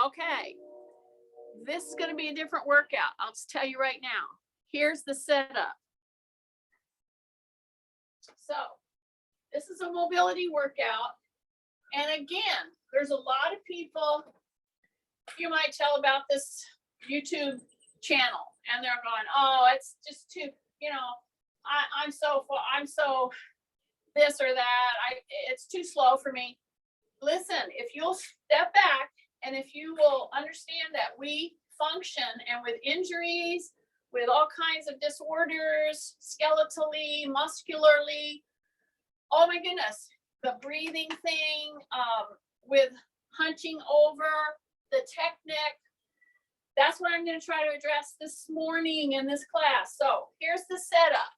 Okay, this is going to be a different workout. I'll just tell you right now. Here's the setup. So this is a mobility workout. And again, there's a lot of people you might tell about this YouTube channel, and they're going, oh, it's just too, I'm so this or that. It's too slow for me. Listen, if you'll step back and if you will understand that we function, and with injuries, with all kinds of disorders, skeletally, muscularly, oh my goodness, the breathing thing, with hunching over, the technique, that's what I'm going to try to address this morning in this class. So here's the setup.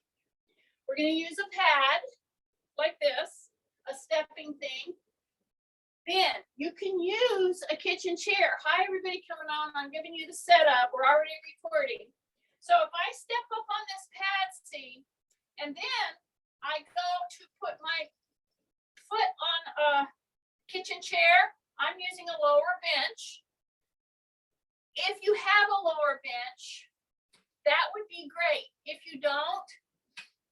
We're going to use a pad like this, a stepping thing. Then you can use a kitchen chair. Hi, everybody coming on. I'm giving you the setup. We're already recording. So if I step up on this pad, see, and then I go to put my foot on a kitchen chair, I'm using a lower bench. If you have a lower bench, that would be great. If you don't,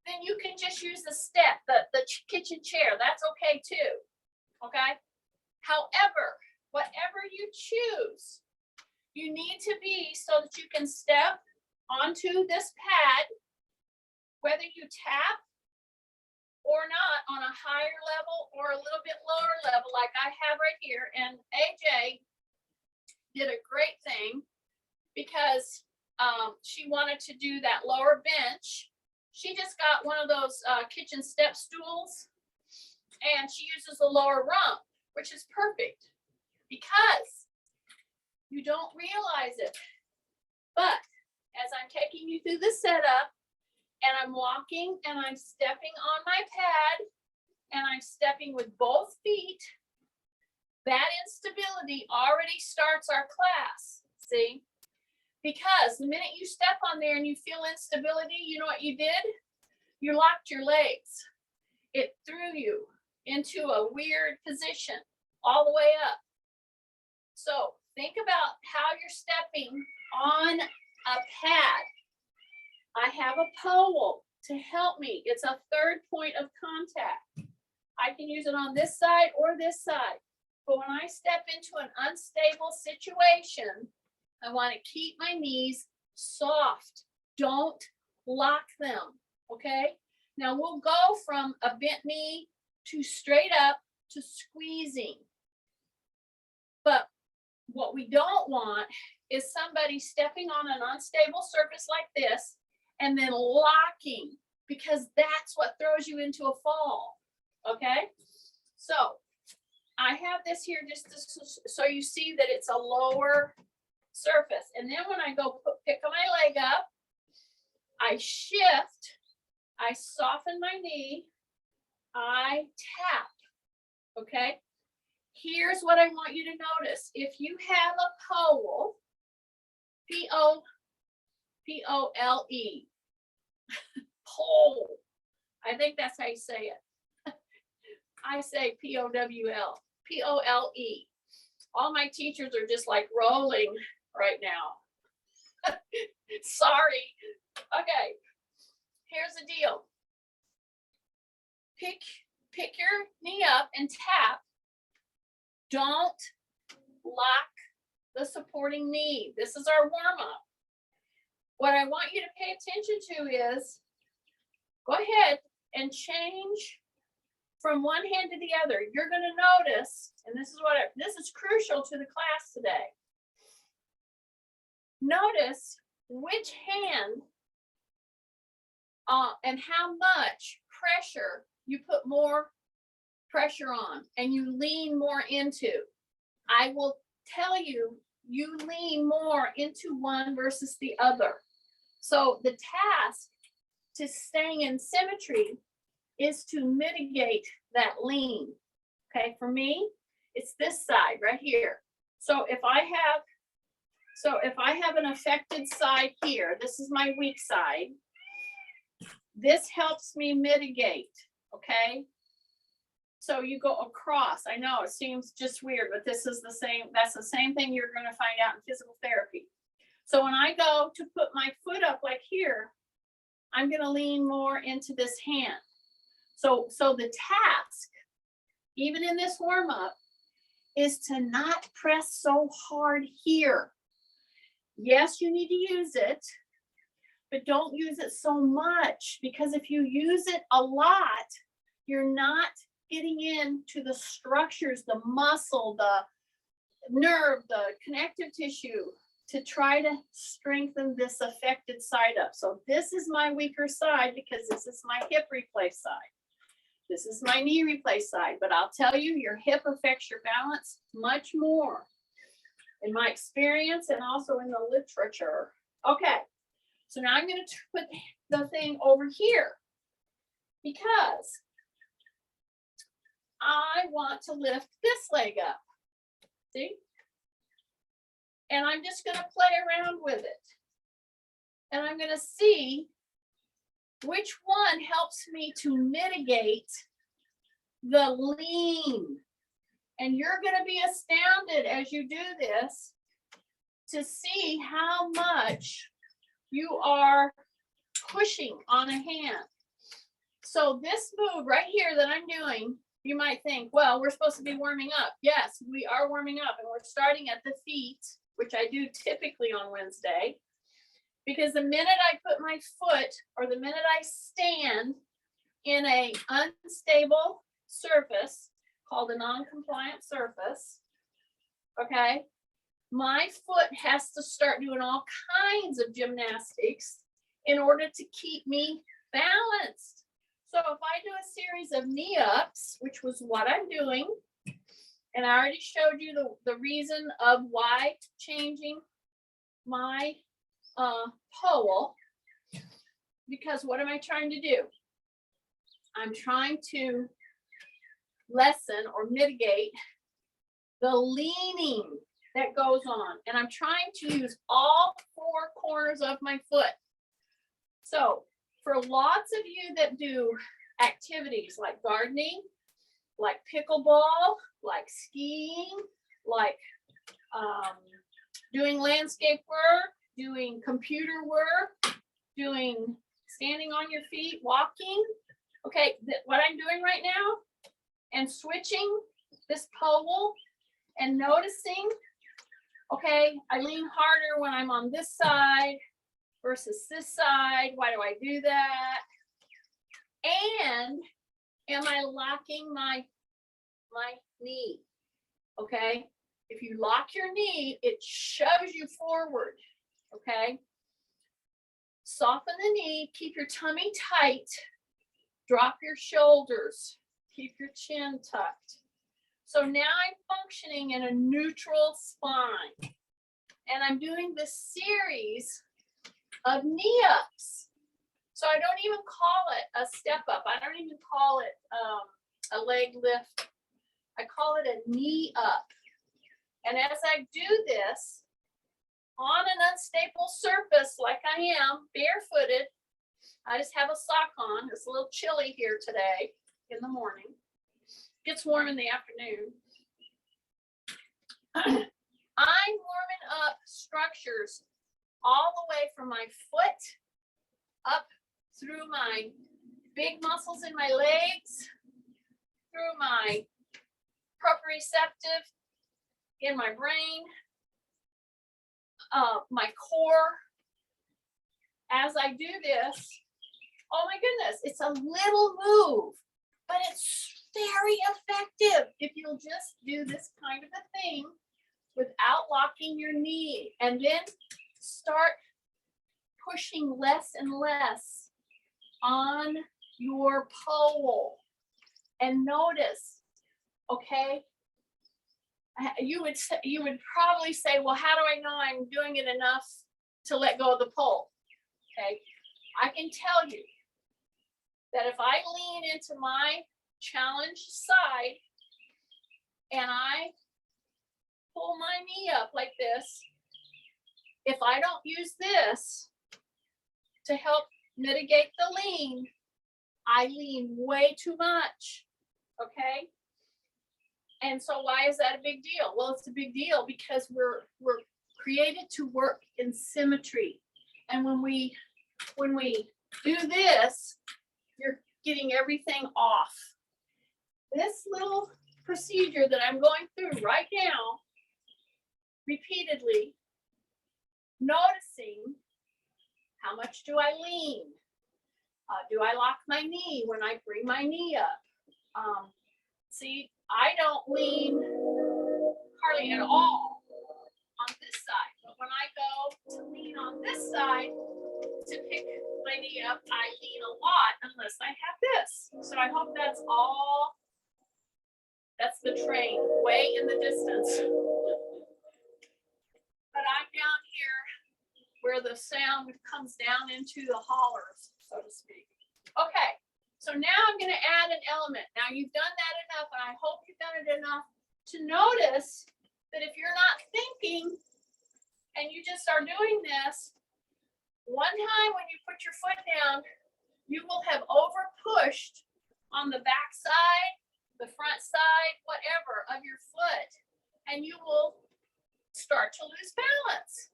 then you can just use the step, the kitchen chair. That's okay too, okay? However, whatever you choose, you need to be so that you can step onto this pad, whether you tap or not, on a higher level or a little bit lower level like I have right here. And AJ did a great thing because she wanted to do that lower bench. She just got one of those kitchen step stools, and she uses a lower rung, which is perfect because you don't realize it. But as I'm taking you through the setup, and I'm walking and I'm stepping on my pad, and I'm stepping with both feet, that instability already starts our class, see? Because the minute you step on there and you feel instability, you know what you did? You locked your legs. It threw you into a weird position all the way up. So think about how you're stepping on a pad. I have a pole to help me. It's a third point of contact. I can use it on this side or this side. But when I step into an unstable situation, I want to keep my knees soft. Don't lock them, okay? Now we'll go from a bent knee to straight up to squeezing. But what we don't want is somebody stepping on an unstable surface like this and then locking, because that's what throws you into a fall, okay? So I have this here just so you see that it's a lower surface. And then when I go pick my leg up, I shift, I soften my knee, I tap, okay? Here's what I want you to notice. If you have a pole, P-O-L-E, pole, I think that's how you say it. I say P-O-W-L, P-O-L-E. All my teachers are just like rolling right now. Sorry. Okay, here's the deal. Pick your knee up and tap. Don't lock the supporting knee. This is our warm-up. What I want you to pay attention to is, go ahead and change from one hand to the other. You're going to notice, and this is crucial to the class today. Notice which hand and how much pressure you put more pressure on and you lean more into. I will tell you, you lean more into one versus the other. So the task to staying in symmetry is to mitigate that lean. Okay, for me, it's this side right here. So if I have an affected side here, this is my weak side. This helps me mitigate, okay? So you go across. I know it seems just weird, but this is the same. That's the same thing you're going to find out in physical therapy. So when I go to put my foot up like here, I'm going to lean more into this hand. So the task, even in this warm up, is to not press so hard here. Yes, you need to use it, but don't use it so much, because if you use it a lot, you're not getting into the structures, the muscle, the nerve, the connective tissue to try to strengthen this affected side up. So this is my weaker side because this is my hip replace side. This is my knee replace side, but I'll tell you, your hip affects your balance much more in my experience and also in the literature. Okay, so now I'm going to put the thing over here because I want to lift this leg up. See? And I'm just going to play around with it. And I'm going to see which one helps me to mitigate the lean. And you're going to be astounded as you do this to see how much you are pushing on a hand. So this move right here that I'm doing, you might think, well, we're supposed to be warming up. Yes, we are warming up, and we're starting at the feet, which I do typically on Wednesday, because the minute I put my foot or the minute I stand in a unstable surface called a non-compliant surface, okay, my foot has to start doing all kinds of gymnastics in order to keep me balanced. So if I do a series of knee ups, which was what I'm doing, and I already showed you the reason of why changing my pole, because what am I trying to do? I'm trying to lessen or mitigate the leaning that goes on, and I'm trying to use all four corners of my foot. So for lots of you that do activities like gardening, like pickleball, like skiing, like doing landscape work, doing computer work, doing standing on your feet, walking. Okay, what I'm doing right now and switching this pole and noticing, okay, I lean harder when I'm on this side versus this side. Why do I do that? And am I locking my knee? Okay, if you lock your knee, it shoves you forward. Okay, soften the knee, keep your tummy tight, drop your shoulders, keep your chin tucked. So now I'm functioning in a neutral spine, and I'm doing this series of knee ups. So I don't even call it a step up. I don't even call it a leg lift. I call it a knee up. And as I do this on an unstable surface like I am, barefooted, I just have a sock on. It's a little chilly here today in the morning. Gets warm in the afternoon. I'm warming up structures all the way from my foot up through my big muscles in my legs, through my proprioceptive in my brain, my core. As I do this, oh my goodness, it's a little move, but it's very effective if you'll just do this kind of a thing without locking your knee, and then start pushing less and less on your pole. And notice, okay, you would probably say, well, how do I know I'm doing it enough to let go of the pole? Okay, I can tell you that if I lean into my challenged side and I pull my knee up like this, if I don't use this to help mitigate the lean, I lean way too much. okay? And so why is that a big deal? Well, it's a big deal because we're created to work in symmetry. And when we do this, you're getting everything off. This little procedure that I'm going through right now, repeatedly, noticing how much do I lean? Do I lock my knee when I bring my knee up? See, I don't lean hardly at all on this side, but when I go to lean on this side to pick my knee up, I lean a lot unless I have this. So I hope that's all. That's the train way in the distance. But I'm down here where the sound comes down into the hollers, so to speak. Okay, so now I'm going to add an element. Now you've done that enough, and I hope you've done it enough to notice that if you're not thinking and you just are doing this, one time when you put your foot down, you will have over pushed on the back side, the front side, whatever of your foot, and you will start to lose balance.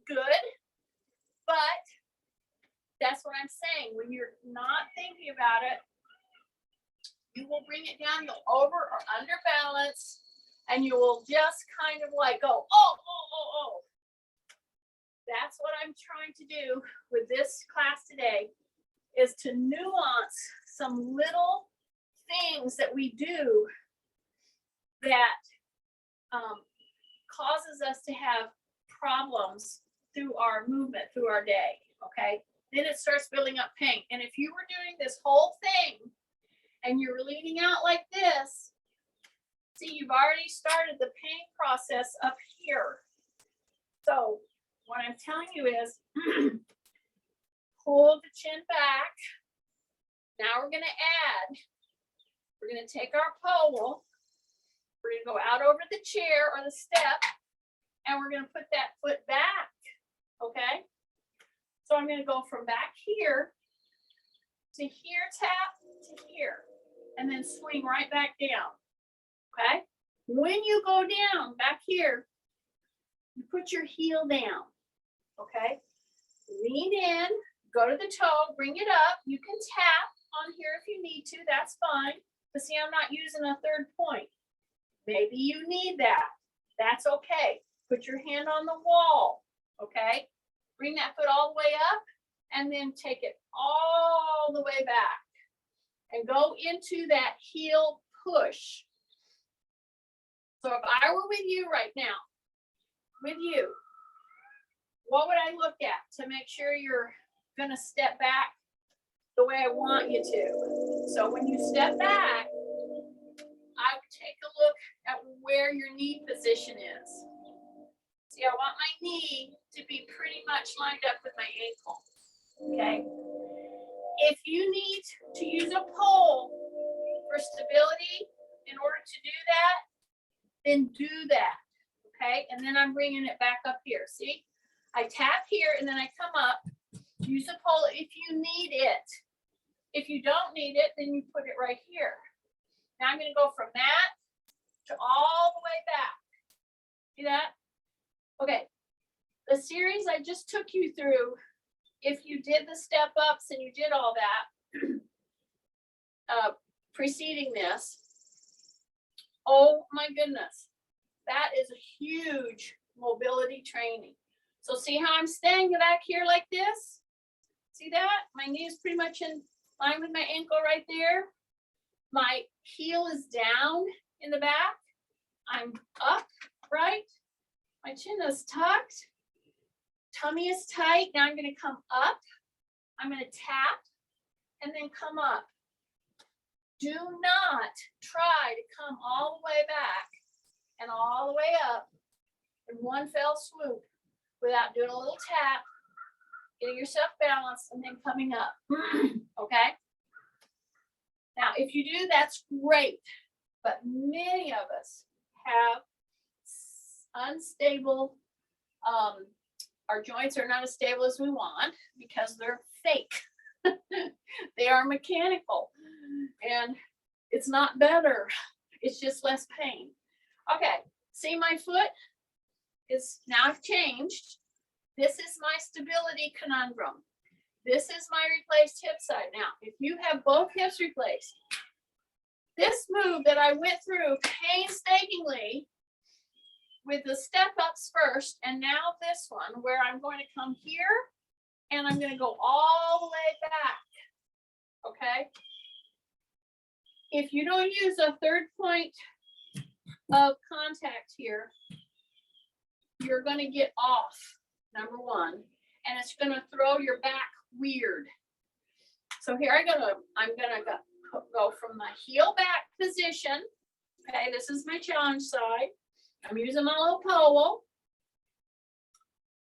Good, but that's what I'm saying. When you're not thinking about it, you will bring it down, you'll over or under balance, and you will just kind of like go, oh. That's what I'm trying to do with this class today, is to nuance some little things that we do that causes us to have problems through our movement, through our day, okay? Then it starts building up pain. And if you were doing this whole thing and you're leaning out like this, see, you've already started the pain process up here. So what I'm telling you is pull the chin back. Now we're going to take our pole, we're going to go out over the chair or the step, and we're going to put that foot back, okay? So I'm going to go from back here to here, tap to here, and then swing right back down, okay? When you go down back here, you put your heel down, okay? Lean in, go to the toe, bring it up. You can tap on here if you need to, that's fine. But see, I'm not using a third point. Maybe you need that. That's okay. Put your hand on the wall, okay? Bring that foot all the way up and then take it all the way back and go into that heel push. So if I were with you right now, what would I look at to make sure you're going to step back the way I want you to? So when you step back, I would take a look at where your knee position is. See, I want my knee to be pretty much lined up with my ankle, okay? If you need to use a pole for stability in order to do that, then do that, okay? And then I'm bringing it back up here, see? I tap here and then I come up, use a pole if you need it. If you don't need it, then you put it right here. Now I'm going to go from that to all the way back. See that? Okay. The series I just took you through, if you did the step ups and you did all that preceding this, oh my goodness, that is a huge mobility training. So see how I'm staying back here like this? See that? My knee is pretty much in line with my ankle right there. My heel is down in the back. I'm up, right? My chin is tucked. Tummy is tight. Now I'm going to come up. I'm going to tap and then come up. Do not try to come all the way back and all the way up in one fell swoop without doing a little tap, getting yourself balanced, and then coming up. Okay? Now, if you do, that's great. But many of us have unstable, our joints are not as stable as we want because they're fake. They are mechanical. And It's not better. It's just less pain. Okay, see my foot is now changed. This is my stability conundrum. This is my replaced hip side. Now, if you have both hips replaced, this move that I went through painstakingly with the step ups first, and now this one where I'm going to come here and I'm going to go all the way back. Okay. If you don't use a third point of contact here, you're going to get off, number one, and it's going to throw your back weird. So here I'm going to go from my heel back position. Okay, this is my challenge side. I'm using my little pole.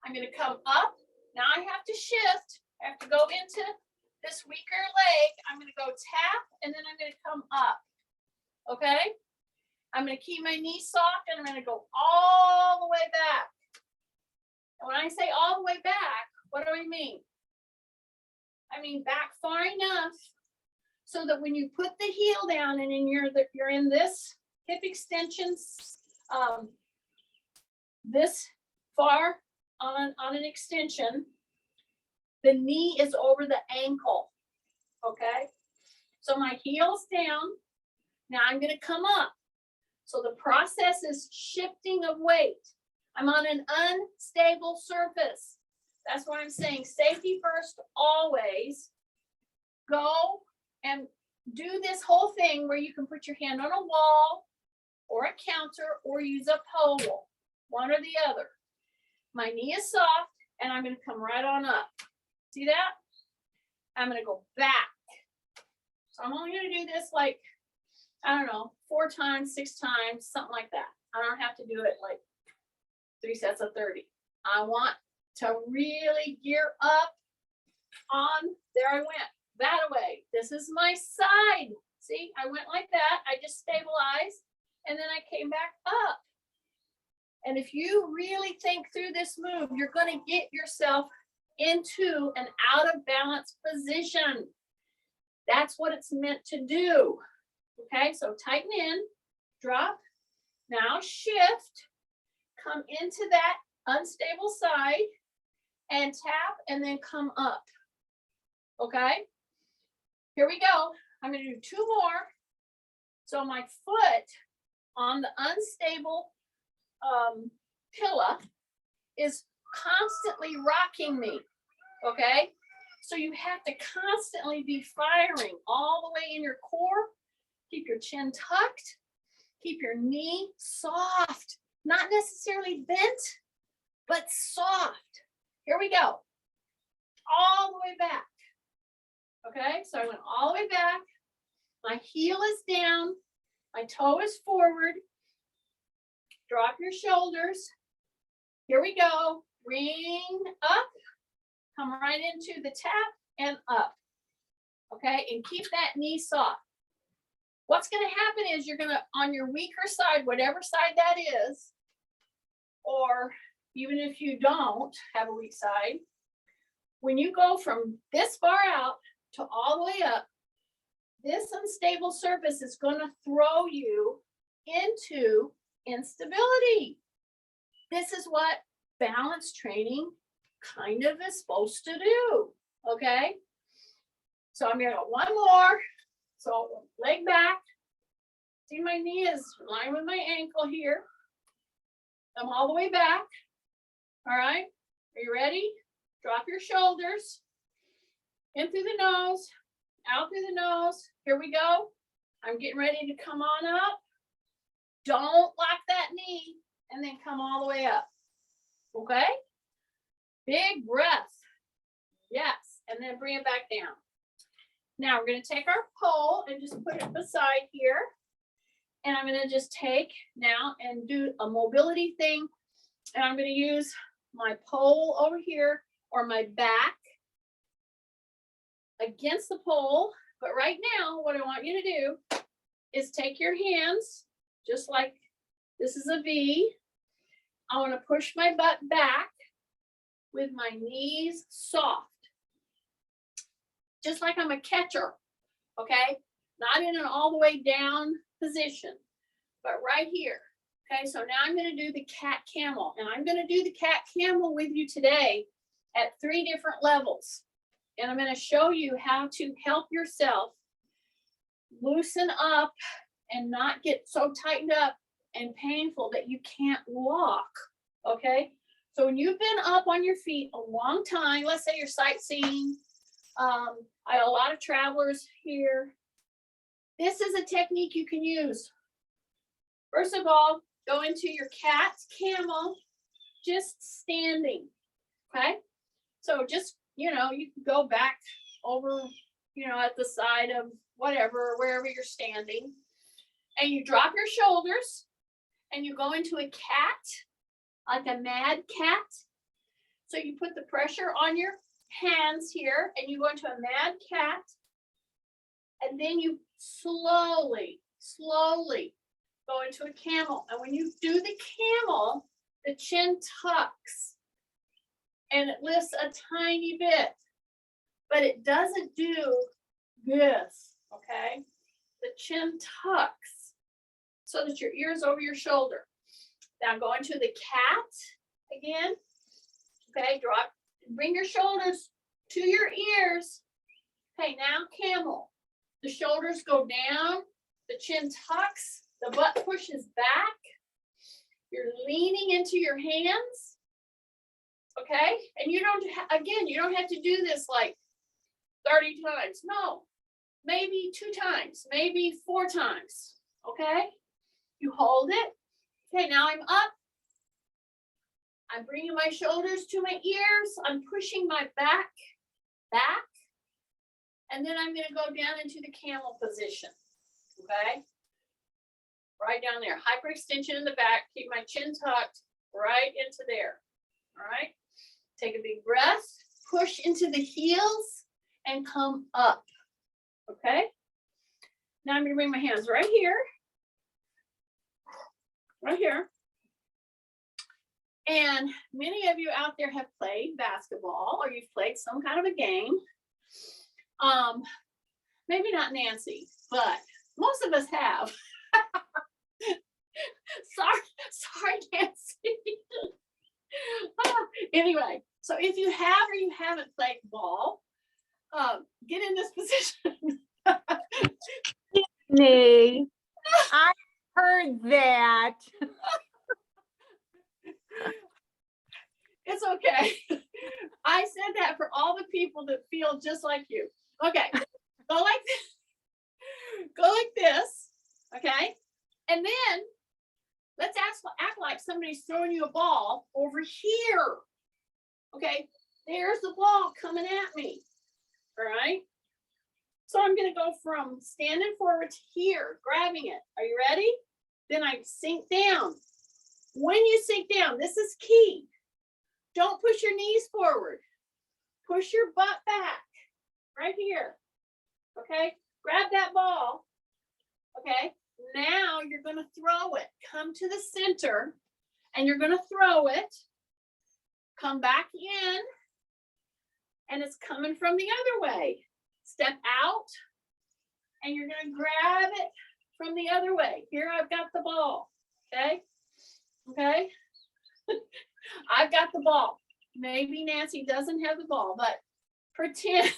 I'm going to come up. Now I have to shift. I have to go into this weaker leg. I'm going to go tap, and then I'm going to come up. Okay? I'm going to keep my knee soft, and I'm going to go all the way back. And when I say all the way back, what do I mean? I mean back far enough so that when you put the heel down and you're in this hip extensions, this far on an extension, the knee is over the ankle. Okay, so my heel's down. Now I'm going to come up. So the process is shifting of weight. I'm on an unstable surface. That's why I'm saying safety first always. Go and do this whole thing where you can put your hand on a wall or a counter or use a pole, one or the other. My knee is soft and I'm going to come right on up. See that? I'm going to go back. So I'm only going to do this like, I don't know, 4 times, 6 times, something like that. I don't have to do it like 3 sets of 30. I want to really gear up on, there I went, that way. This is my side. See, I went like that. I just stabilized and then I came back up. And if you really think through this move, you're going to get yourself into an out of balance position. That's what it's meant to do. Okay, so tighten in, drop, now shift, come into that unstable side and tap and then come up. Okay, here we go. I'm going to do 2 more. So my foot on the unstable pillow is constantly rocking me. Okay, so you have to constantly be firing all the way in your core. Keep your chin tucked. Keep your knee soft, not necessarily bent, but soft. Here we go. All the way back. Okay, so I went all the way back. My heel is down. My toe is forward. Drop your shoulders. Here we go. Ring up. Come right into the tap and up. Okay, and keep that knee soft. What's going to happen is you're going to, on your weaker side, whatever side that is, or even if you don't have a weak side, when you go from this far out to all the way up, this unstable surface is going to throw you into instability. This is what balance training kind of is supposed to do. Okay, so I'm going to go 1 more. So leg back. See, my knee is in line with my ankle here. I'm all the way back. All right, are you ready? Drop your shoulders. In through the nose, out through the nose. Here we go. I'm getting ready to come on up. Don't lock that knee and then come all the way up. Okay? Big breath. Yes, and then bring it back down. Now we're going to take our pole and just put it beside here. And I'm going to just take now and do a mobility thing. And I'm going to use my pole over here or my back against the pole. But right now, what I want you to do is take your hands, just like this is a V. I want to push my butt back with my knees soft. Just like I'm a catcher, okay? not in an all the way down position, but right here. Okay, so now I'm going to do the cat camel, and I'm going to do the cat camel with you today at 3 different levels. And I'm going to show you how to help yourself loosen up and not get so tightened up and painful that you can't walk. Okay, so when you've been up on your feet a long time, let's say you're sightseeing, I have a lot of travelers here. This is a technique you can use. First of all, go into your cat camel, just standing. Okay, so just, you can go back over, at the side of whatever, wherever you're standing, and you drop your shoulders and you go into a cat, like a mad cat. So you put the pressure on your hands here and you go into a mad cat, and then you slowly go into a camel. And when you do the camel, the chin tucks and it lifts a tiny bit, but it doesn't do this, okay? The chin tucks so that your ear's over your shoulder. Now go into the cat again. Okay, bring your shoulders to your ears. Okay, now camel. The shoulders go down, the chin tucks, the butt pushes back. You're leaning into your hands. Okay, and you don't have to do this like 30 times. No, maybe 2 times, maybe 4 times. Okay, you hold it. Okay, now I'm up. I'm bringing my shoulders to my ears. I'm pushing my back. And then I'm going to go down into the camel position. Okay, right down there. Hyperextension in the back. Keep my chin tucked right into there. All right, take a big breath. Push into the heels and come up. Okay, now I'm going to bring my hands right here. Right here. And many of you out there have played basketball, or you've played some kind of a game. Maybe not Nancy, but most of us have. Sorry, Nancy. Anyway, so if you have or you haven't played ball, get in this position. Me. I heard that. It's okay. I said that for all the people that feel just like you. Okay, go like this. Go like this. Okay, and then let's act like somebody's throwing you a ball over here. Okay, there's the ball coming at me. All right. So I'm going to go from standing forward to here, grabbing it. Are you ready? Then I sink down. When you sink down, this is key. Don't push your knees forward. Push your butt back right here. Okay, grab that ball. Okay, now you're going to throw it. Come to the center and you're going to throw it. Come back in, and it's coming from the other way. Step out and you're going to grab it from the other way. Here I've got the ball. Okay. I've got the ball. Maybe Nancy doesn't have the ball, but pretend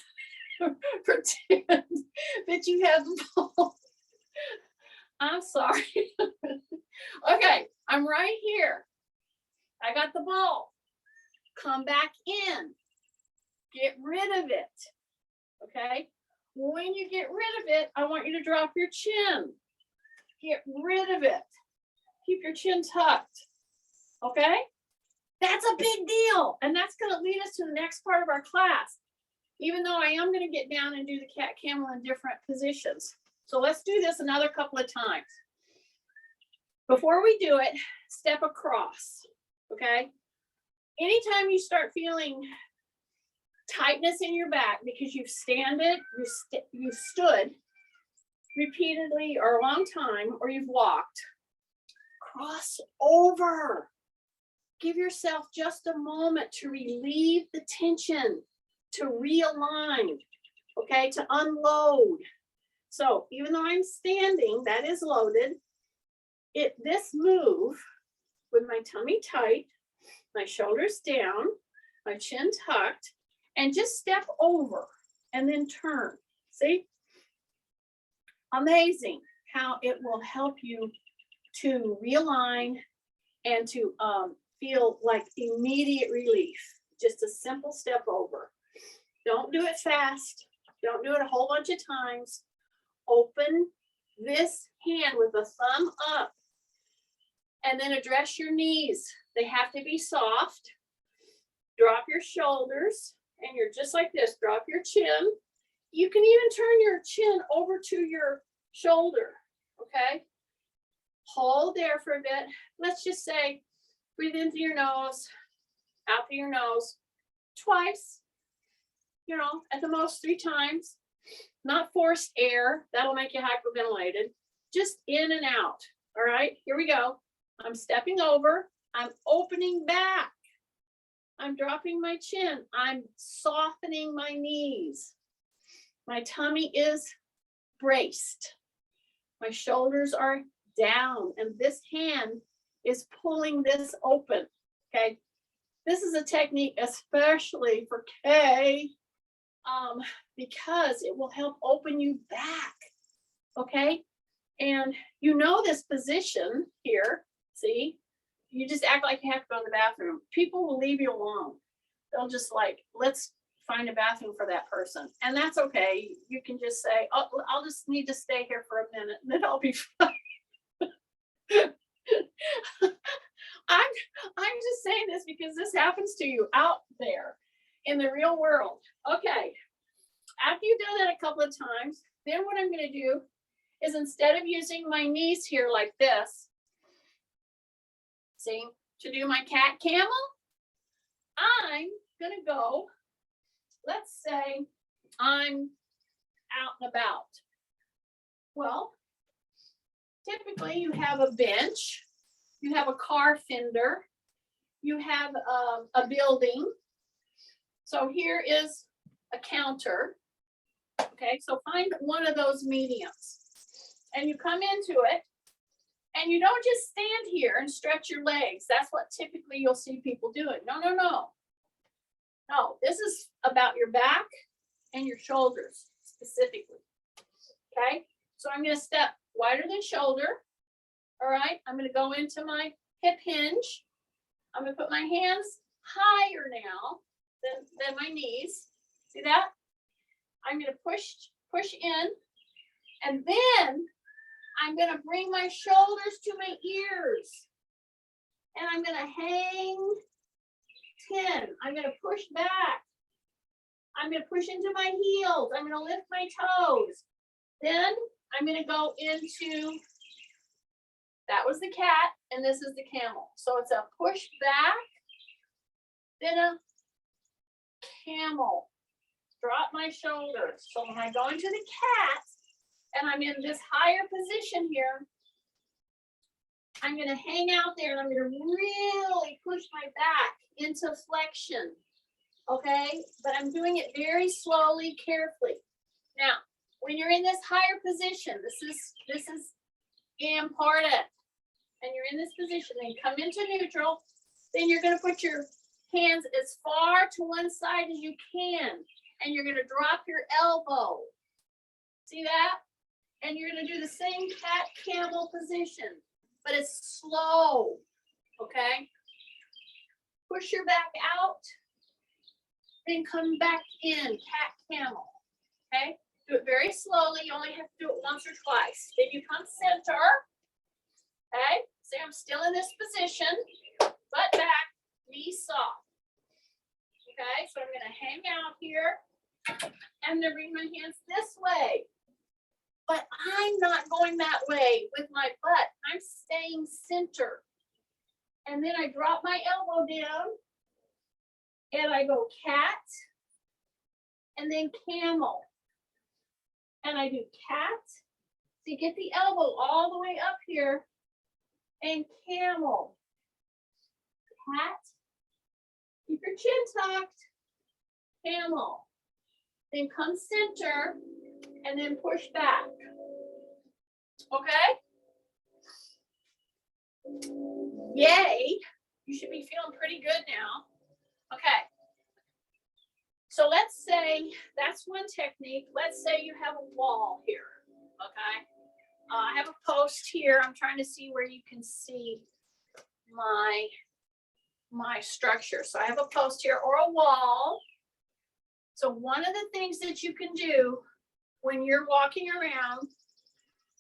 that you have the ball. I'm sorry. Okay, I'm right here. I got the ball. Come back in. Get rid of it. Okay? When you get rid of it, I want you to drop your chin. Get rid of it. Keep your chin tucked. Okay? That's a big deal. And that's going to lead us to the next part of our class, even though I am going to get down and do the cat camel in different positions. So let's do this another couple of times. Before we do it, step across. Okay? Anytime you start feeling tightness in your back because you've you stood repeatedly or a long time, or you've walked, cross over. Give yourself just a moment to relieve the tension, to realign, okay, to unload. So even though I'm standing, that is loaded. This move with my tummy tight, my shoulders down, my chin tucked, and just step over and then turn. See? Amazing how it will help you to realign and to feel like immediate relief. Just a simple step over. Don't do it fast. Don't do it a whole bunch of times. Open this hand with a thumb up and then address your knees. They have to be soft. Drop your shoulders and you're just like this. Drop your chin. You can even turn your chin over to your shoulder, okay? Hold there for a bit. Let's just say, breathe in through your nose, out through your nose, twice, you know, at the most 3 times. Not forced air, that'll make you hyperventilated. Just in and out, all right? Here we go. I'm stepping over, I'm opening back. I'm dropping my chin, I'm softening my knees. My tummy is braced. My shoulders are down and this hand is pulling this open, okay? This is a technique especially for Kay because it will help open you back, okay? And you know this position here, see? You just act like you have to go to the bathroom. People will leave you alone. They'll just like, let's find a bathroom for that person. And that's okay. You can just say, oh, I'll just need to stay here for a minute and then I'll be fine. I'm just saying this because this happens to you out there in the real world. Okay. After you've done that a couple of times, then what I'm going to do is instead of using my knees here like this, see, to do my cat camel, I'm going to go, let's say I'm out and about. Well, typically you have a bench, you have a car fender, you have a building. So here is a counter. Okay, so find one of those mediums and you come into it and you don't just stand here and stretch your legs. That's what typically you'll see people doing. No, no, no. No, this is about your back and your shoulders specifically. Okay, so I'm going to step wider than shoulder. All right, I'm going to go into my hip hinge. I'm going to put my hands higher now than my knees. See that? I'm going to push in, and then I'm going to bring my shoulders to my ears, and I'm going to hang 10. I'm going to push back. I'm going to push into my heels. I'm going to lift my toes. Then I'm going to go into, that was the cat, and this is the camel. So it's a push back, then a camel. Drop my shoulders. So when I go into the cat, and I'm in this higher position here, I'm going to hang out there, and I'm going to really push my back into flexion. Okay, but I'm doing it very slowly, carefully. Now, when you're in this higher position, this is important, and you're in this position, then come into neutral, then you're going to put your hands as far to one side as you can, and you're going to drop your elbow. See that? And you're going to do the same cat camel position, but it's slow. Okay? Push your back out, then come back in, cat camel. Okay? Do it very slowly. You only have to do it once or twice. Then you come center. Okay? See, I'm still in this position, butt back, knees soft. Okay? So I'm going to hang out here. I'm going to bring my hands this way. But I'm not going that way with my butt. I'm staying center. And then I drop my elbow down. And I go cat. And then camel. And I do cat. So you get the elbow all the way up here. And camel. Cat. Keep your chin tucked. Camel. Then come center. and then push back. Okay? Yay. You should be feeling pretty good now. Okay. So let's say that's one technique. Let's say you have a wall here. Okay. I have a post here. I'm trying to see where you can see my structure. So I have a post here or a wall. So one of the things that you can do when you're walking around,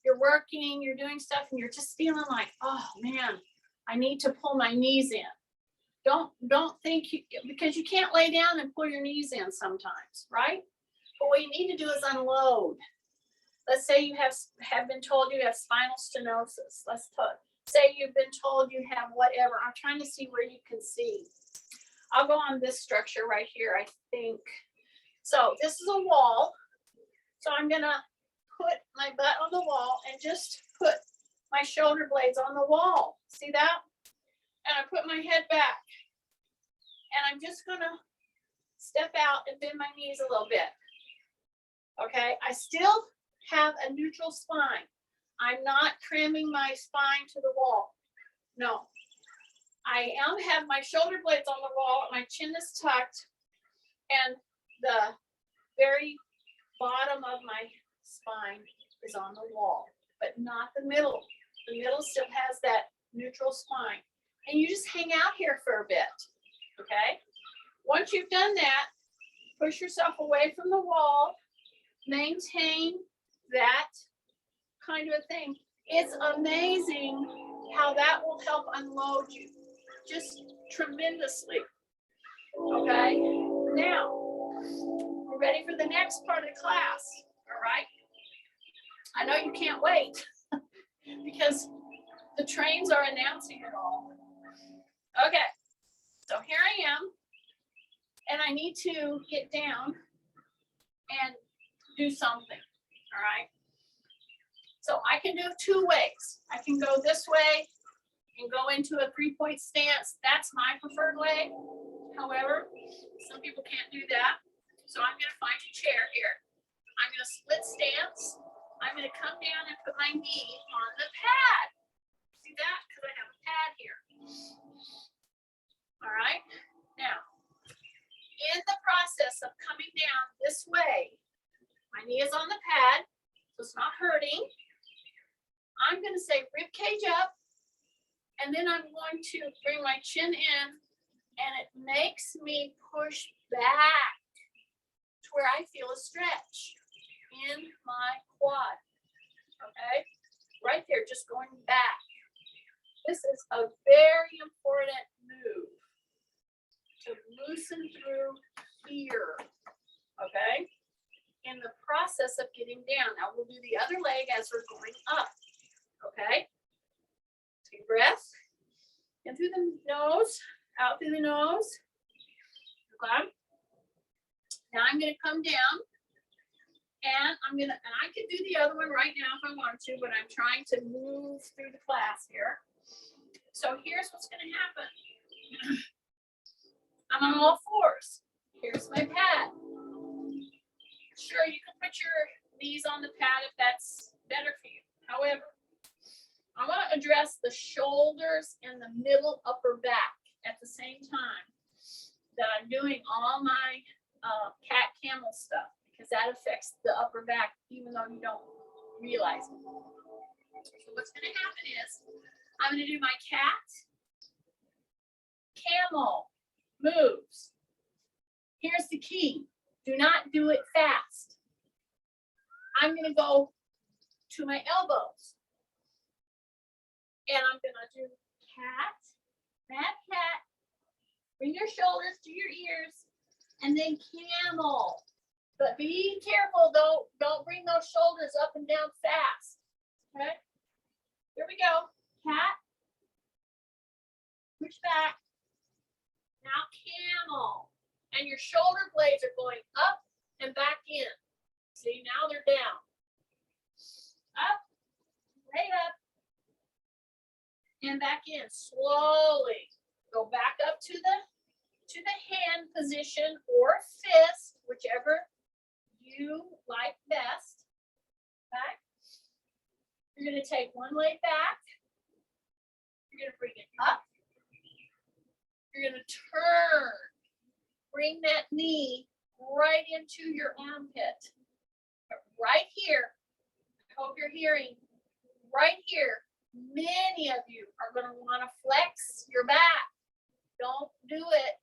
you're working, you're doing stuff, and you're just feeling like, oh man, I need to pull my knees in. Don't think because you can't lay down and pull your knees in sometimes, right? But what you need to do is unload. Let's say you have been told you have spinal stenosis. Say you've been told you have whatever. I'm trying to see where you can see. I'll go on this structure right here, I think. So this is a wall. So I'm gonna put my butt on the wall and just put my shoulder blades on the wall. See that? And I put my head back. And I'm just gonna step out and bend my knees a little bit. Okay, I still have a neutral spine. I'm not cramming my spine to the wall. No, I have my shoulder blades on the wall, my chin is tucked, and the very bottom of my spine is on the wall, but not the middle. The middle still has that neutral spine. And you just hang out here for a bit, okay? Once you've done that, push yourself away from the wall, maintain that kind of a thing. It's amazing how that will help unload you, just tremendously, okay? Now, we're ready for the next part of the class, all right? I know you can't wait because the trains are announcing it all. Okay, so here I am, and I need to get down and do something, all right? So I can do two ways. I can go this way and go into a 3-point stance. That's my preferred way. However, some people can't do that. So I'm gonna find a chair here. I'm gonna split stance. I'm gonna come down and put my knee on the pad. See that? Because I have a pad here. All right, now, in the process of coming down this way, my knee is on the pad, so it's not hurting. I'm gonna say rib cage up, and then I'm going to bring my chin in, and it makes me push back to where I feel a stretch in my quad, okay? Right there, just going back. This is a very important move to loosen through here, okay? In the process of getting down. Now we'll do the other leg as we're going up, okay? Take a breath, in through the nose, out through the nose, okay? Now I'm gonna come down and I could do the other one right now if I want to, but I'm trying to move through the class here. So here's what's gonna happen. I'm on all fours. Here's my pad. Sure, you can put your knees on the pad if that's better for you. However, I want to address the shoulders and the middle upper back at the same time that I'm doing all my cat camel stuff, because that affects the upper back even though you don't realize it. So what's going to happen is I'm going to do my cat, camel moves. Here's the key. Do not do it fast. I'm going to go to my elbows. And I'm going to do cat, that cat. Bring your shoulders to your ears. And then camel. But be careful, though. Don't bring those shoulders up and down fast. Okay? Here we go. Cat. Push back. Now camel. And your shoulder blades are going up and back in. See, now they're down. Up, right up, and back in. Slowly. Go back up to the hand position or fist, whichever you like best. Okay? You're gonna take one leg back. You're gonna bring it up. You're gonna turn. Bring that knee right into your armpit. Right here. I hope you're hearing. Right here. Many of you are gonna wanna flex your back. Don't do it.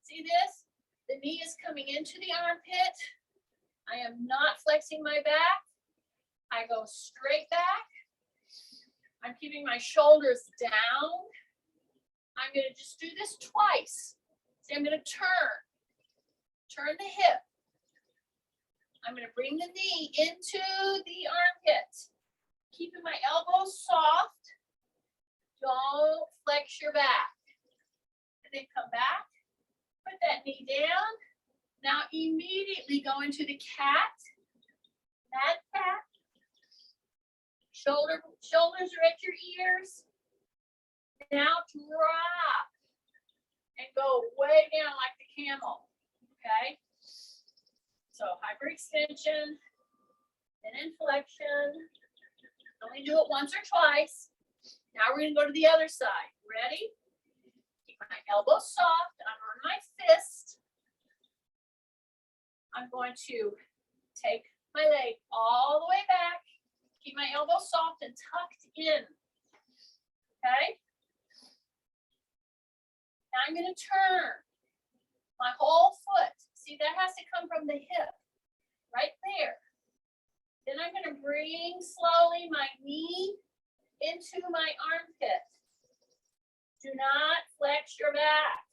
See this? The knee is coming into the armpit. I am not flexing my back. I go straight back. I'm keeping my shoulders down. I'm gonna just do this twice. See, I'm gonna turn the hip. I'm gonna bring the knee into the armpit. Keeping my elbows soft. Don't flex your back. And then come back, put that knee down. Now immediately go into the cat. That cat. Shoulders are at your ears. Now drop and go way down like the camel. Okay? So hyperextension, then inflection. Only do it once or twice. Now we're gonna go to the other side. Ready? Keep my elbow soft. I'm on my fist. I'm going to take my leg all the way back. Keep my elbow soft and tucked in. Okay? Now I'm going to turn my whole foot. See, that has to come from the hip, right there. Then I'm going to bring slowly my knee into my armpit. Do not flex your back.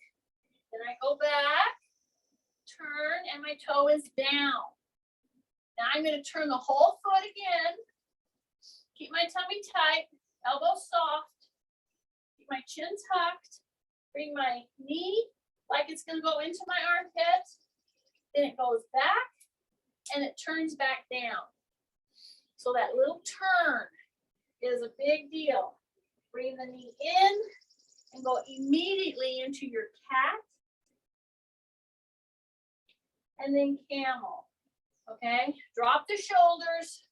Then I go back, turn, and my toe is down. Now I'm going to turn the whole foot again. Keep my tummy tight, elbow soft. Keep my chin tucked. Bring my knee like it's going to go into my armpit. Then it goes back and it turns back down. So that little turn is a big deal. Bring the knee in and go immediately into your cat. And then camel. Okay? Drop the shoulders.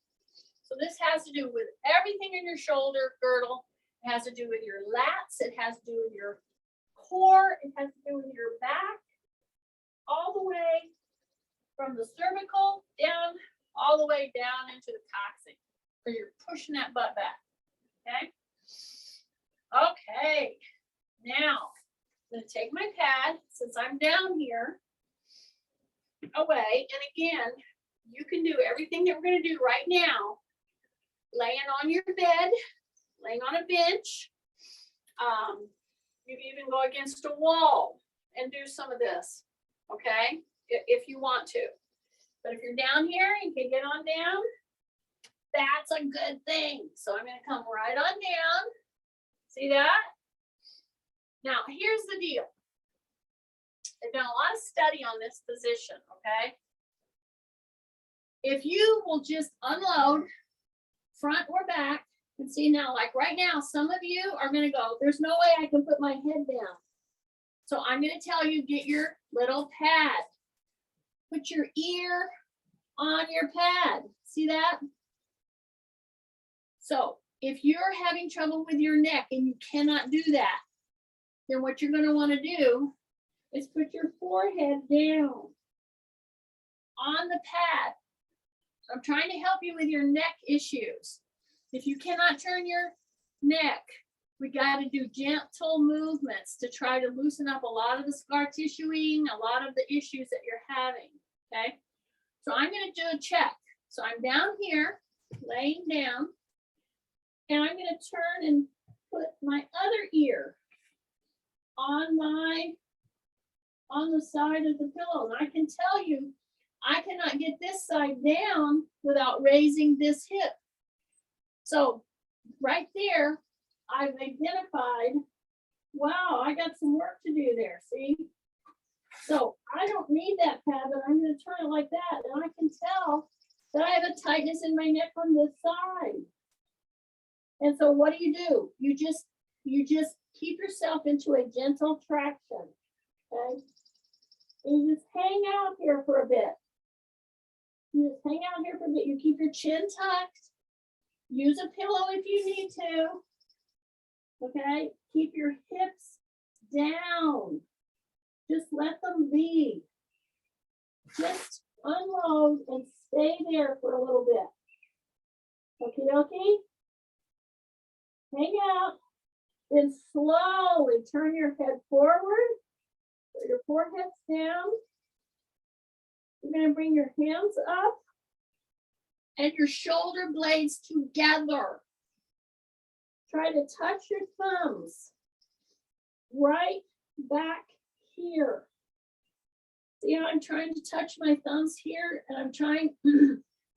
So this has to do with everything in your shoulder girdle. It has to do with your lats. It has to do with your core. It has to do with your back. All the way from the cervical down, all the way down into the coccyx. So you're pushing that butt back. Okay? Okay. Now, I'm going to take my pad, since I'm down here, away. And again, you can do everything that we're going to do right now. Laying on your bed, laying on a bench. You can even go against a wall and do some of this, okay? If you want to. But if you're down here, you can get on down. That's a good thing. So I'm going to come right on down. See that? Now, here's the deal. They've done a lot of study on this position, okay? If you will just unload front or back, and see now, like right now, some of you are going to go, there's no way I can put my head down. So I'm going to tell you, get your little pad. Put your ear on your pad. See that? So if you're having trouble with your neck and you cannot do that, then what you're going to want to do is put your forehead down on the pad. So I'm trying to help you with your neck issues. If you cannot turn your neck, we got to do gentle movements to try to loosen up a lot of the scar tissuing, a lot of the issues that you're having, okay? So I'm going to do a check. So I'm down here, laying down, and I'm going to turn and put my other ear on the side of the pillow. And I can tell you, I cannot get this side down without raising this hip. So right there, I've identified, wow, I got some work to do there, see? So I don't need that pad, but I'm going to turn it like that. And I can tell that I have a tightness in my neck on this side. And so what do? You just keep yourself into a gentle traction, okay? And you just hang out here for a bit. You just hang out here for a bit. You keep your chin tucked. Use a pillow if you need to. Okay? Keep your hips down. Just let them be. Just unload and stay there for a little bit. Okie dokie? Hang out. Then slowly turn your head forward. Put your forehead down. You're going to bring your hands up and your shoulder blades together. Try to touch your thumbs right back here. See how I'm trying to touch my thumbs here, and I'm trying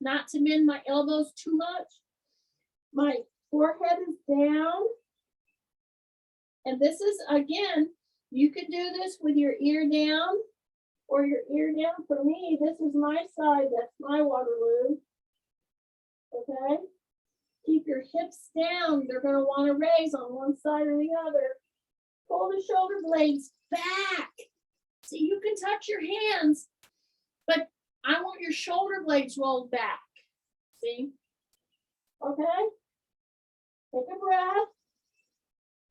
not to bend my elbows too much. My forehead is down. And this is, again, you can do this with your ear down or your ear down. For me, this is my side. That's my Waterloo. Okay? Keep your hips down. They're going to want to raise on one side or the other. Pull the shoulder blades back. See, you can touch your hands, but I want your shoulder blades rolled back. See? Okay? Take a breath.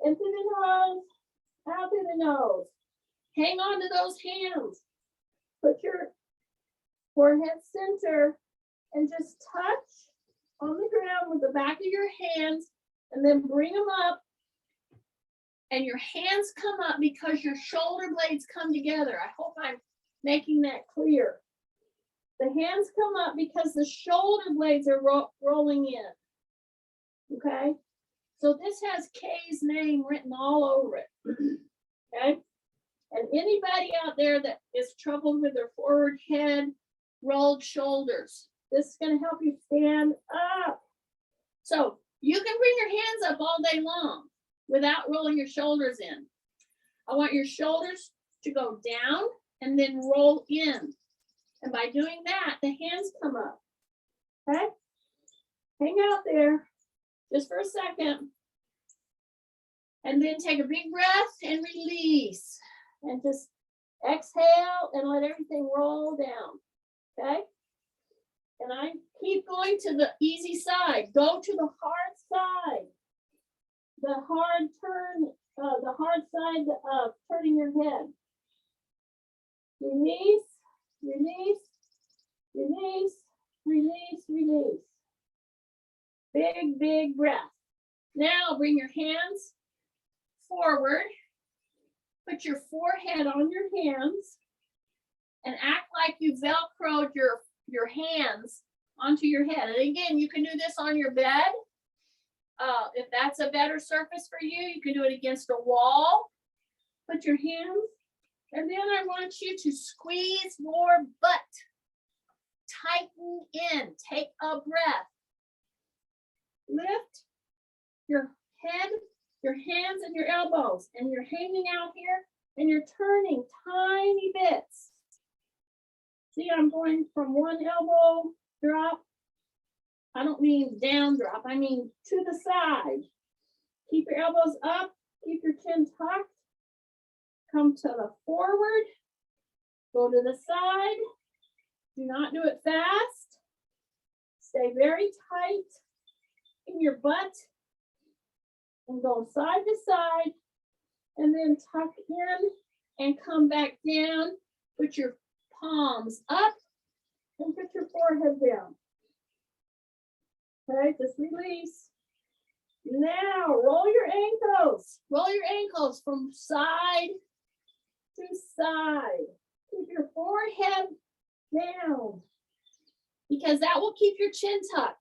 In through the nose, out through the nose. Hang on to those hands. Put your forehead center and just touch on the ground with the back of your hands, and then bring them up. And your hands come up because your shoulder blades come together. I hope I'm making that clear. The hands come up because the shoulder blades are rolling in. Okay? So this has Kay's name written all over it. Okay? And anybody out there that is troubled with their forward head, rolled shoulders, this is going to help you stand up. So you can bring your hands up all day long without rolling your shoulders in. I want your shoulders to go down and then roll in. And by doing that, the hands come up. Okay? Hang out there just for a second. And then take a big breath and release. And just exhale and let everything roll down. Okay? And I keep going to the easy side. Go to the hard side. The hard turn, the hard side of turning your head. Release, release, release, release, release. Big, big breath. Now bring your hands forward. Put your forehead on your hands and act like you Velcroed your hands onto your head. And again, you can do this on your bed. If that's a better surface for you, you can do it against a wall. Put your hands, and then I want you to squeeze your butt. Tighten in, take a breath. Lift your head, your hands, and your elbows, and you're hanging out here, and you're turning tiny bits. See, I'm going from one elbow drop. I don't mean down drop, I mean to the side. Keep your elbows up, keep your chin tucked. Come to the forward, go to the side. Do not do it fast. Stay very tight in your butt and go side to side, and then tuck in and come back down. Put your palms up and put your forehead down. Okay, just release. Now roll your ankles. Roll your ankles from side to side. Keep your forehead down because that will keep your chin tucked.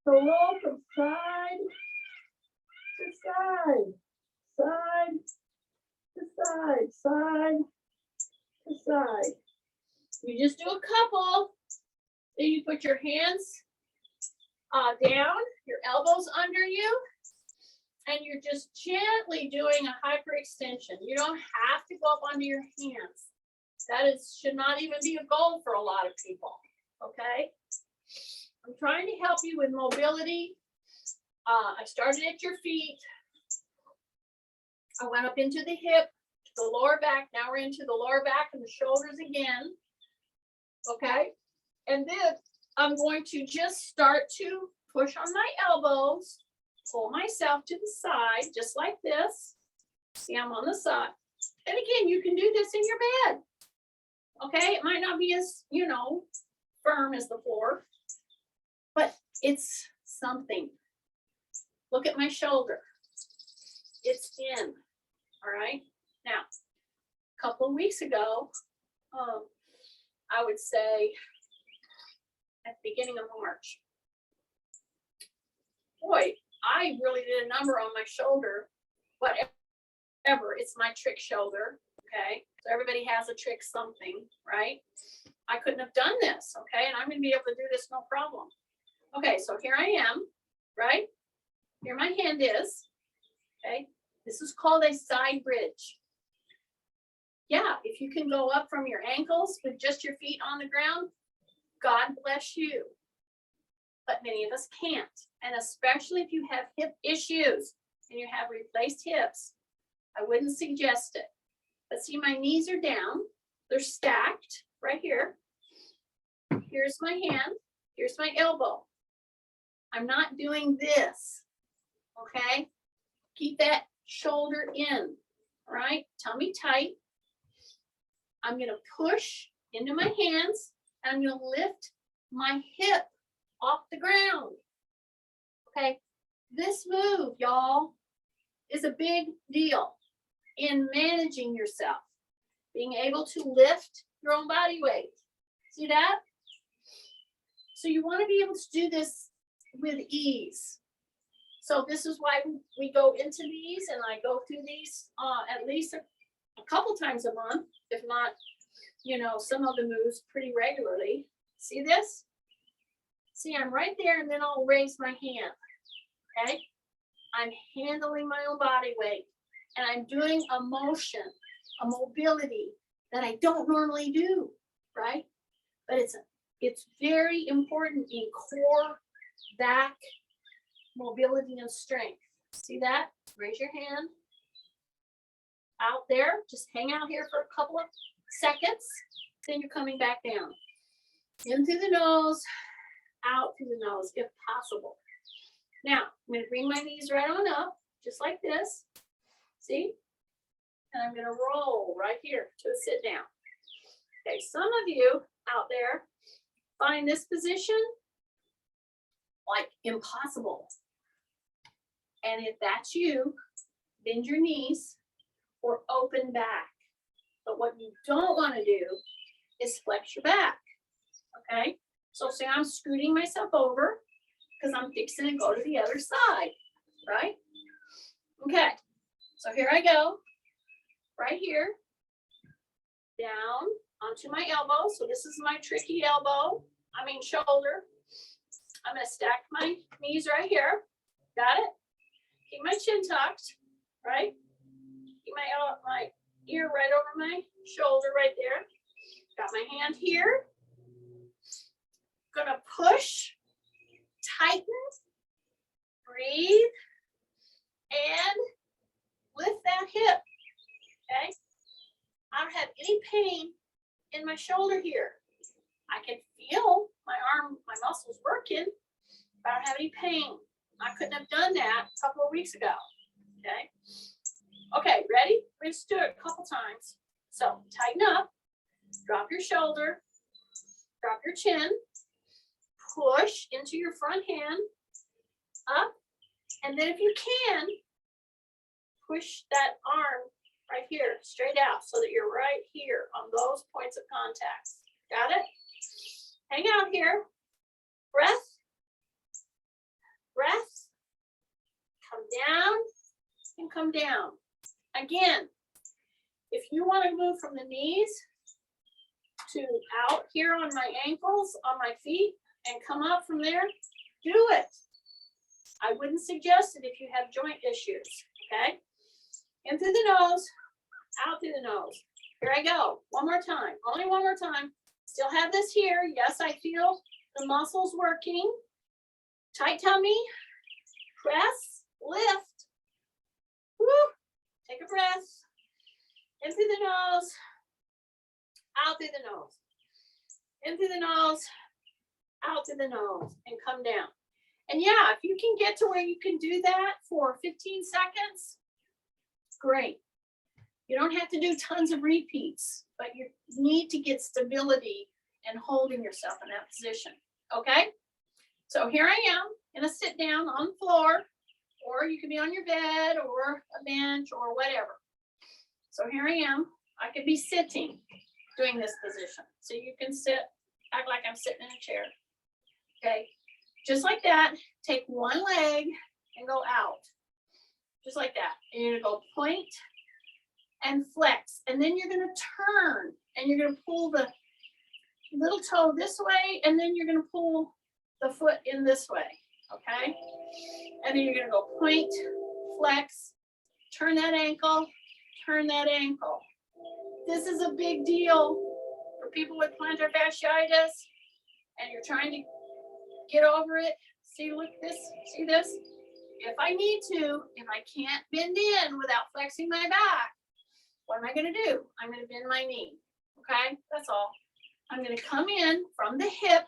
So roll from side to side, side to side, side to side. You just do a couple. Then you put your hands down, your elbows under you, and you're just gently doing a hyperextension. You don't have to go up onto your hands. That should not even be a goal for a lot of people, okay? I'm trying to help you with mobility. I started at your feet. I went up into the hip, the lower back. Now we're into the lower back and the shoulders again, okay? And then I'm going to just start to push on my elbows, pull myself to the side, just like this. See, I'm on the side. And again, you can do this in your bed. Okay, it might not be as, firm as the floor, but it's something. Look at my shoulder. It's in, all right? Now, a couple of weeks ago, I would say at the beginning of March, boy, I really did a number on my shoulder, whatever, it's my trick shoulder, okay? So everybody has a trick something, right? I couldn't have done this, okay? And I'm gonna be able to do this no problem. Okay, so here I am, right? Here my hand is, okay? This is called a side bridge. Yeah, if you can go up from your ankles with just your feet on the ground, God bless you. But many of us can't. And especially if you have hip issues and you have replaced hips, I wouldn't suggest it. But see, my knees are down. They're stacked right here. Here's my hand. Here's my elbow. I'm not doing this, okay? Keep that shoulder in, all right? Tummy tight. I'm gonna push into my hands and I'm gonna lift my hip off the ground, okay? This move, y'all, is a big deal in managing yourself, being able to lift your own body weight. See that? So you want to be able to do this with ease. So this is why we go into these, and I go through these at least a couple times a month, if not, some of the moves pretty regularly. See this? See, I'm right there, and then I'll raise my hand, okay? I'm handling my own body weight, and I'm doing a motion, a mobility that I don't normally do, right? But it's very important in core, back, mobility, and strength. See that? Raise your hand. Out there, just hang out here for a couple of seconds. Then you're coming back down. In through the nose, out through the nose, if possible. Now, I'm going to bring my knees right on up, just like this. See? And I'm going to roll right here to a sit down. Okay, some of you out there find this position like impossible. And if that's you, bend your knees or open back. But what you don't want to do is flex your back. Okay? So say I'm scooting myself over because I'm fixing to go to the other side, right? Okay, so here I go, right here, down onto my elbow. So this is my tricky shoulder. I'm gonna stack my knees right here. Got it? Keep my chin tucked, right? Keep my ear right over my shoulder right there. Got my hand here. Gonna push, tighten, breathe, and lift that hip, okay? I don't have any pain in my shoulder here. I can feel my muscles working, but I don't have any pain. I couldn't have done that a couple of weeks ago, okay? Okay, ready? We're gonna do it a couple times. So tighten up, drop your shoulder, drop your chin, push into your front hand, up, and then if you can, push that arm right here, straight out, so that you're right here on those points of contact. Got it? Hang out here. Breath. Breath. Come down and come down. Again, if you want to move from the knees to out here on my ankles, on my feet, and come up from there, do it. I wouldn't suggest it if you have joint issues, okay? In through the nose, out through the nose. Here I go. One more time. Only one more time. Still have this here. Yes, I feel the muscles working. Tight tummy. Press. Lift. Woo. Take a breath. In through the nose. Out through the nose. In through the nose. out to the nose and come down. And yeah, if you can get to where you can do that for 15 seconds, great. You don't have to do tons of repeats, but you need to get stability and holding yourself in that position. Okay? So here I am in a sit down on the floor, or you can be on your bed or a bench or whatever. So here I am. I could be sitting doing this position. So you can sit, act like I'm sitting in a chair. Okay? Just like that. Take one leg and go out. Just like that. And you're gonna go point and flex. And then you're gonna turn and you're gonna pull the little toe this way, and then you're gonna pull the foot in this way. Okay? And then you're gonna go point, flex, turn that ankle, turn that ankle. This is a big deal for people with plantar fasciitis, and you're trying to get over it. See, look this, see this? If I need to, if I can't bend in without flexing my back, what am I gonna do? I'm gonna bend my knee, okay? That's all. I'm gonna come in from the hip,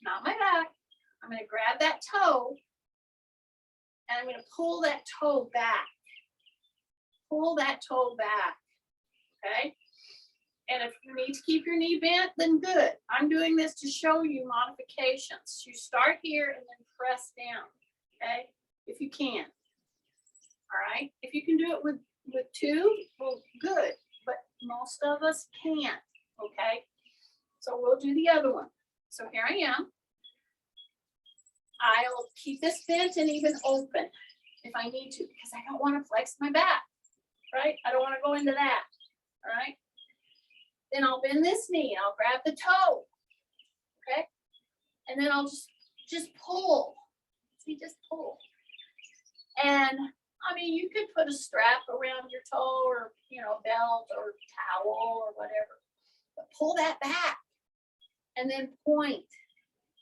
not my back. I'm gonna grab that toe, and I'm gonna pull that toe back. Pull that toe back, okay? And if you need to keep your knee bent, then good. I'm doing this to show you modifications. You start here and then press down, okay? If you can, all right? If you can do it with two, well, good, but most of us can't, okay? So we'll do the other one. So here I am. I'll keep this bent and even open if I need to, because I don't want to flex my back, right? I don't want to go into that, all right? Then I'll bend this knee, I'll grab the toe, okay? And then I'll just pull, see, just pull. And I mean, you could put a strap around your toe or, you know, belt or towel or whatever, but pull that back and then point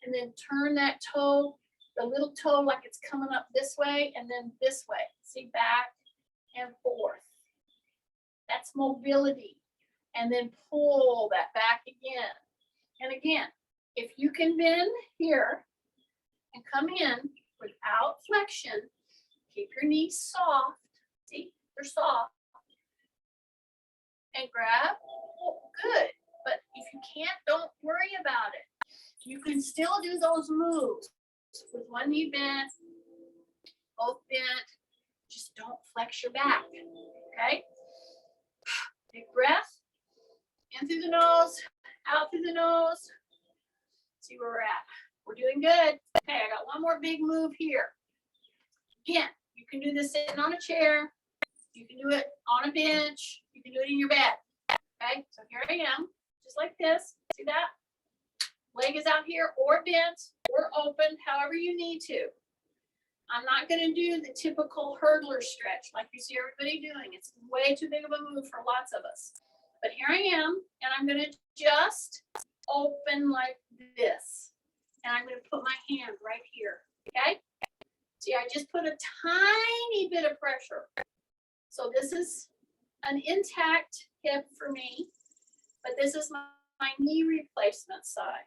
and then turn that toe, the little toe like it's coming up this way and then this way. See, back and forth. That's mobility. And then pull that back again. And again, if you can bend here and come in without flexion, keep your knees soft. See, they're soft. And grab. Oh, good. But if you can't, don't worry about it. You can still do those moves with one knee bent, both bent. Just don't flex your back. Okay? Big breath. In through the nose, out through the nose. See where we're at. We're doing good. Okay, I got one more big move here. Again, you can do this sitting on a chair. You can do it on a bench. You can do it in your bed. Okay, so here I am, just like this. See that? Leg is out here or bent or open, however you need to. I'm not going to do the typical hurdler stretch like you see everybody doing. It's way too big of a move for lots of us. But here I am, and I'm going to just open like this. And I'm going to put my hand right here, okay? See, I just put a tiny bit of pressure. So this is an intact hip for me, but this is my knee replacement side.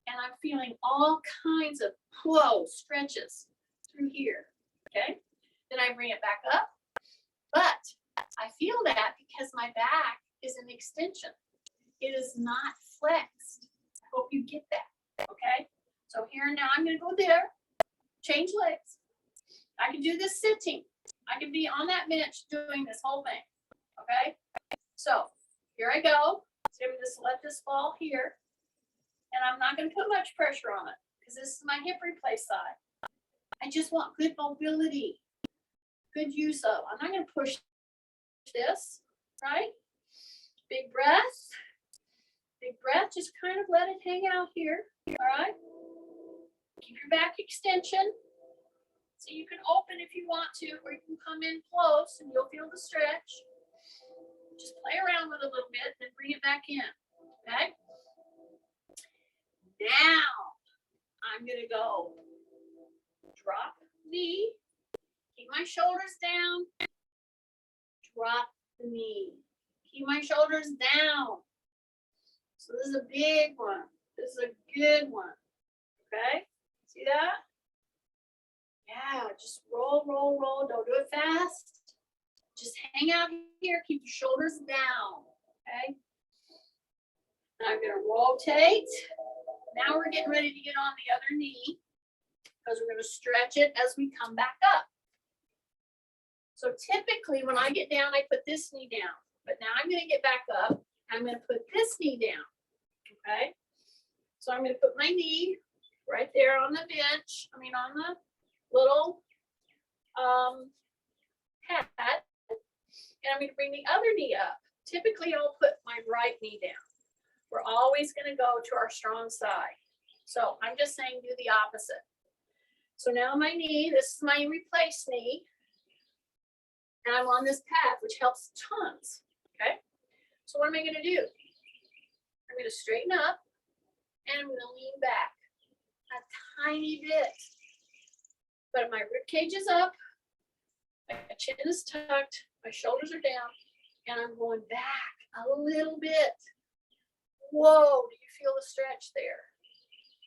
And I'm feeling all kinds of flow stretches through here, okay? Then I bring it back up, but I feel that because my back is an extension. It is not flexed. I hope you get that, okay? So here now I'm gonna go there, change legs. I can do this sitting. I can be on that bench doing this whole thing, okay? So here I go. So I'm gonna just let this fall here. And I'm not gonna put much pressure on it because this is my hip replace side. I just want good mobility, good use of. I'm not gonna push this, right? Big breath. Big breath, just kind of let it hang out here, all right? Keep your back extension. So you can open if you want to, or you can come in close and you'll feel the stretch. Just play around with it a little bit, then bring it back in, okay? Now, I'm gonna go drop knee, keep my shoulders down, drop the knee, keep my shoulders down. So this is a big one. This is a good one. Okay, see that? Yeah, just roll, roll, roll. Don't do it fast. Just hang out here. Keep your shoulders down. Okay. Now I'm going to rotate. Now we're getting ready to get on the other knee because we're going to stretch it as we come back up. So typically when I get down, I put this knee down. But now I'm going to get back up. I'm going to put this knee down. Okay. So I'm going to put my knee right there on the bench. I mean, on the little pad. And I'm going to bring the other knee up. Typically, I'll put my right knee down. We're always going to go to our strong side. So I'm just saying do the opposite. So now my knee, this is my replaced knee. And I'm on this pad, which helps tons. Okay. So what am I going to do? I'm going to straighten up and I'm going to lean back a tiny bit. But my rib cage is up, my chin is tucked, my shoulders are down, and I'm going back a little bit. Whoa, do you feel the stretch there?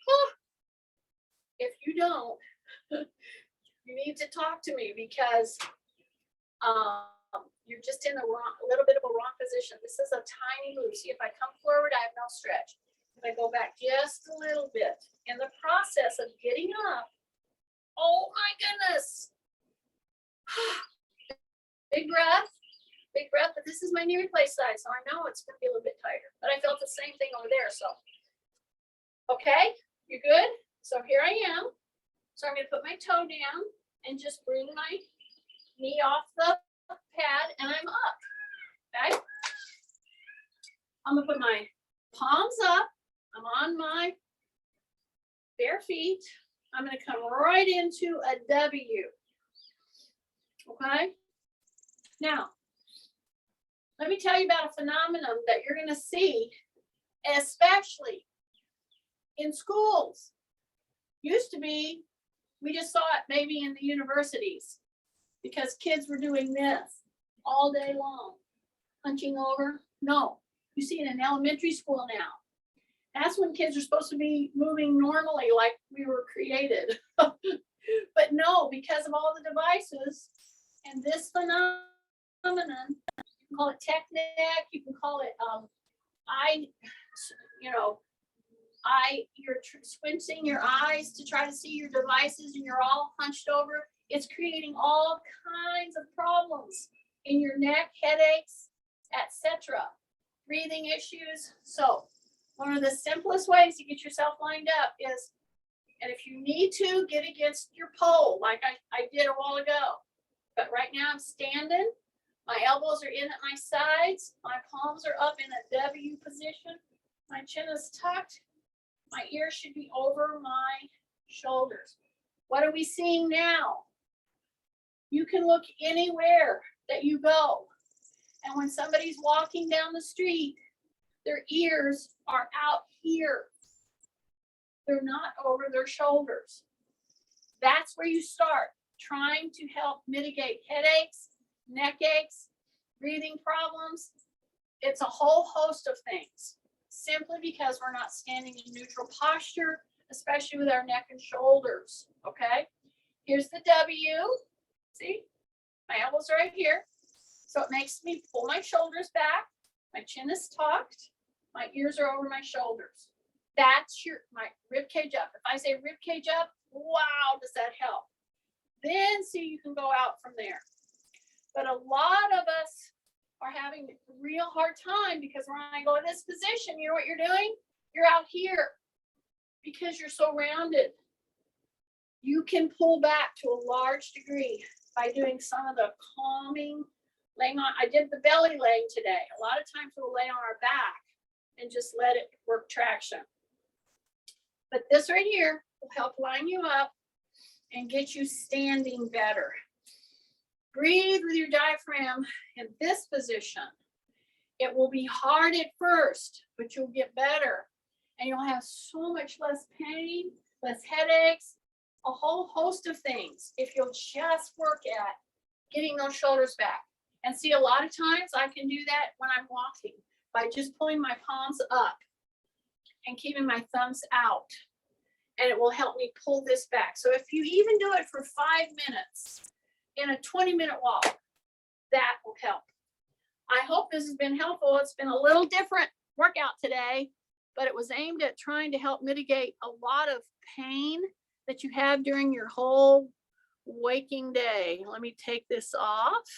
Oh, if you don't, you need to talk to me because you're just in a little bit of a wrong position. This is a tiny move. See, if I come forward, I have no stretch. If I go back just a little bit, in the process of getting up, oh my goodness. Big breath, but this is my knee replace side, so I know it's gonna be a little bit tighter, but I felt the same thing over there, so. Okay, you good? So here I am. So I'm gonna put my toe down and just bring my knee off the pad and I'm up, okay? I'm gonna put my palms up. I'm on my bare feet. I'm gonna come right into a W, okay? Now, let me tell you about a phenomenon that you're gonna see, especially in schools. Used to be, we just saw it maybe in the universities because kids were doing this all day long, hunching over. No, you see it in elementary school now. That's when kids are supposed to be moving normally like we were created. But no, because of all the devices and this phenomenon, you can call it tech neck, you can call it you're squinting your eyes to try to see your devices and you're all hunched over. It's creating all kinds of problems in your neck, headaches, etc. Breathing issues. So one of the simplest ways to get yourself lined up is, and if you need to, get against your pole like I did a while ago. But right now I'm standing. My elbows are in at my sides. My palms are up in a W position. My chin is tucked. My ears should be over my shoulders. What are we seeing now? You can look anywhere that you go. And when somebody's walking down the street, their ears are out here. They're not over their shoulders. That's where you start trying to help mitigate headaches, neck aches, breathing problems. It's a whole host of things, simply because we're not standing in neutral posture, especially with our neck and shoulders, okay? Here's the W, see? My elbows are right here. So it makes me pull my shoulders back. My chin is tucked. My ears are over my shoulders. That's my rib cage up. If I say rib cage up, wow, does that help? Then see, you can go out from there. But a lot of us are having a real hard time because when I go in this position, you know what you're doing? You're out here because you're so rounded. You can pull back to a large degree by doing some of the calming, laying on. I did the belly laying today. A lot of times we'll lay on our back and just let it work traction. But this right here will help line you up and get you standing better. Breathe with your diaphragm in this position. It will be hard at first, but you'll get better. And you'll have so much less pain, less headaches, a whole host of things if you'll just work at getting those shoulders back. And see, a lot of times I can do that when I'm walking by just pulling my palms up. and keeping my thumbs out. And it will help me pull this back. So if you even do it for 5 minutes in a 20-minute walk, that will help. I hope this has been helpful. It's been a little different workout today, but it was aimed at trying to help mitigate a lot of pain that you have during your whole waking day. Let me take this off.